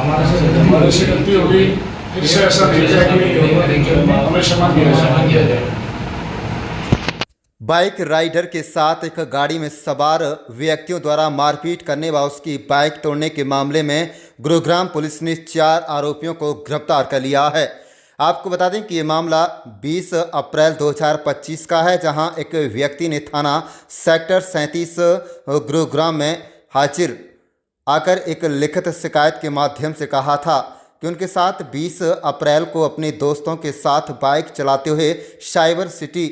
हमारे से गलती हो गई, फिर से ऐसा नहीं कि हमें क्षमा किया जाए। बाइक राइडर के साथ एक गाड़ी में सवार व्यक्तियों द्वारा मारपीट करने व उसकी बाइक तोड़ने के मामले में गुरुग्राम पुलिस ने 4 आरोपियों को गिरफ्तार कर लिया है। आपको बता दें कि ये मामला 20 अप्रैल 2025 का है, जहां एक व्यक्ति ने थाना सेक्टर 37 गुरुग्राम में हाजिर आकर एक लिखित शिकायत के माध्यम से कहा था कि उनके साथ 20 अप्रैल को अपने दोस्तों के साथ बाइक चलाते हुए साइबर सिटी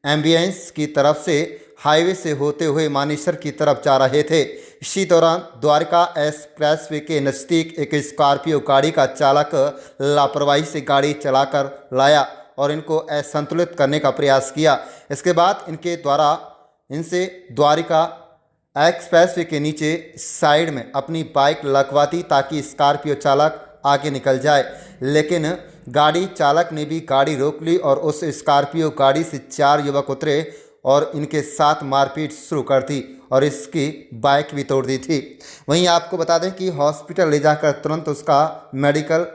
एम्बियंस की तरफ से हाईवे से होते हुए मानेसर की तरफ जा रहे थे। इसी दौरान द्वारका एक्सप्रेसवे के नज़दीक एक स्कॉर्पियो गाड़ी का चालक लापरवाही से गाड़ी चलाकर लाया और इनको असंतुलित करने का प्रयास किया। इसके बाद इनके द्वारा इनसे द्वारका एक्सप्रेसवे के नीचे साइड में अपनी बाइक लगवा दी ताकि स्कॉर्पियो चालक आगे निकल जाए, लेकिन गाड़ी चालक ने भी गाड़ी रोक ली और उस स्कॉर्पियो गाड़ी से 4 युवक उतरे और इनके साथ मारपीट शुरू कर दी और इसकी बाइक भी तोड़ दी थी। वहीं आपको बता दें कि हॉस्पिटल ले जाकर तुरंत उसका मेडिकल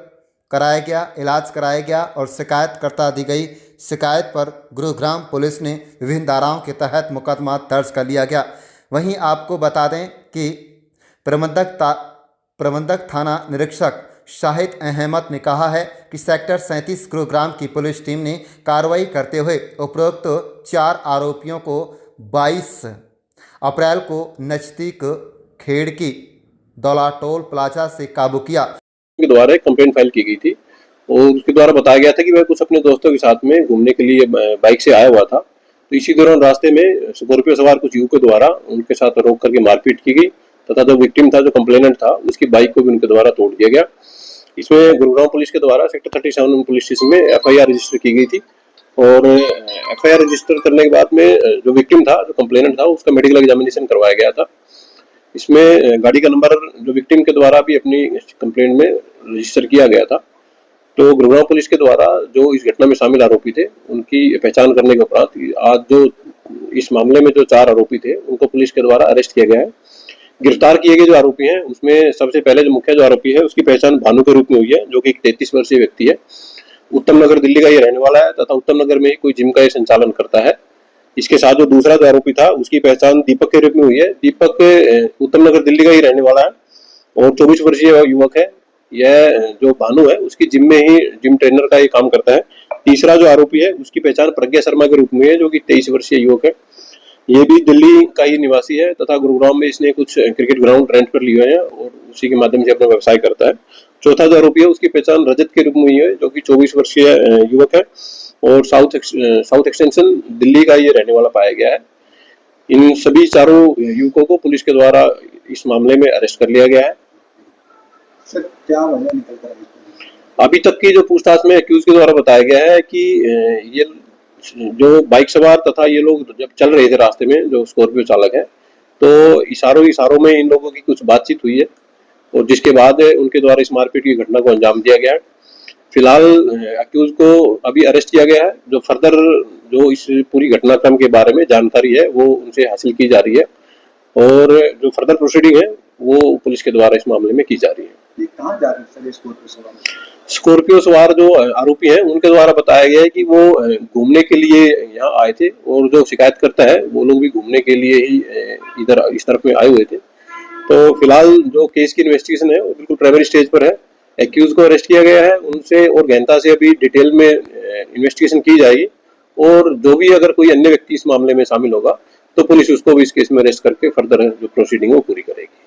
कराया गया, इलाज कराया गया और शिकायत करता दी गई। शिकायत पर गुरुग्राम पुलिस ने विभिन्न धाराओं के तहत मुकदमा दर्ज कर लिया गया। वहीं आपको बता दें कि प्रबंधक थाना निरीक्षक शाहिद अहमद ने कहा है कि सेक्टर 37 गुरुग्राम की पुलिस टीम ने कार्रवाई करते हुए उपरोक्त 4 आरोपियों को 22 अप्रैल को नज़दीक खेड़की दौला टोल प्लाजा से काबू किया। के द्वारा एक कंप्लेंट फाइल की गई थी और उसके द्वारा बताया गया था कि वह कुछ अपने दोस्तों के साथ में घूमने के लिए बाइक से आया हुआ था। तो इसी दौरान रास्ते में स्कॉर्पियो सवार कुछ युवकों द्वारा उनके साथ रोक करके मारपीट की गई तथा जो विक्टिम था, जो कंप्लेनेंट था, उसकी बाइक को भी उनके द्वारा तोड़ दिया गया। इसमें गुरुग्राम पुलिस के द्वारा सेक्टर 37 पुलिस स्टेशन में FIR रजिस्टर की गई थी और FIR रजिस्टर करने के बाद में जो विक्टिम था, जो कंप्लेनेंट था, उसका मेडिकल एग्जामिनेशन करवाया गया था। इसमें गाड़ी का नंबर जो विक्टिम के द्वारा भी अपनी कंप्लेंट में रजिस्टर किया गया था। तो गुरुग्राम पुलिस के द्वारा जो इस घटना में शामिल आरोपी थे, उनकी पहचान करने के उपरांत आज जो इस मामले में जो 4 आरोपी थे, उनको पुलिस के द्वारा अरेस्ट किया गया है। गिरफ्तार किए गए जो आरोपी हैं, उसमें सबसे पहले जो मुख्य जो आरोपी है, उसकी पहचान भानु के रूप में हुई है, जो कि एक 33 वर्षीय व्यक्ति है। उत्तम नगर दिल्ली का ये रहने वाला है तथा उत्तम नगर में ही कोई जिम का ये संचालन करता है। इसके साथ जो दूसरा जो आरोपी था, उसकी पहचान दीपक के रूप में हुई है। दीपक उत्तम नगर दिल्ली का ही रहने वाला है और 24 वर्षीय युवक है। यह जो भानु है, उसकी जिम में ही जिम ट्रेनर का ये काम करता है। तीसरा जो आरोपी है, उसकी पहचान प्रज्ञा शर्मा के रूप में है, जो कि 23 वर्षीय युवक है। ये भी दिल्ली का ही निवासी है तथा गुरुग्राम में इसने कुछ क्रिकेट ग्राउंड रेंट पर लिए हैं और उसी के माध्यम से अपना व्यवसाय करता है। चौथा जो आरोपी है, उसकी पहचान रजत के रूप में हुई है, जो कि 24 वर्षीय युवक है और साउथ एक्सटेंशन दिल्ली का ये रहने वाला पाया गया है। इन सभी चारों युवकों को पुलिस के द्वारा इस मामले में अरेस्ट कर लिया गया है। सर, क्या वजह निकलता है? अभी तक की जो पूछताछ में एक्यूज के द्वारा बताया गया है कि ये जो बाइक सवार तथा ये लोग जब चल रहे थे रास्ते में, जो स्कॉर्पियो चालक है, तो इशारों में इन लोगों की कुछ बातचीत हुई है और जिसके बाद उनके द्वारा इस मारपीट की घटना को अंजाम दिया गया है। फिलहाल एक्यूज को अभी अरेस्ट किया गया है। जो फर्दर जो इस पूरी घटनाक्रम के बारे में जानकारी है, वो उनसे हासिल की जा रही है और जो फर्दर प्रोसीडिंग है, वो पुलिस के द्वारा इस मामले में की जा रही है। ये कहाँ जा रही है स्कॉर्पियो सवार? स्कॉर्पियो सवार जो आरोपी हैं, उनके द्वारा बताया गया है कि वो घूमने के लिए यहाँ आए थे और जो शिकायत करता है, वो लोग भी घूमने के लिए ही इधर इस तरफ में आए हुए थे। तो फिलहाल जो केस की इन्वेस्टिगेशन है, वो बिल्कुल प्राइमरी स्टेज पर है। एक्यूज को अरेस्ट किया गया है, उनसे और गहनता से अभी डिटेल में इन्वेस्टिगेशन की जाएगी और जो भी अगर कोई अन्य व्यक्ति इस मामले में शामिल होगा, तो पुलिस उसको भी इस केस में अरेस्ट करके फर्दर जो प्रोसीडिंग वो पूरी करेगी।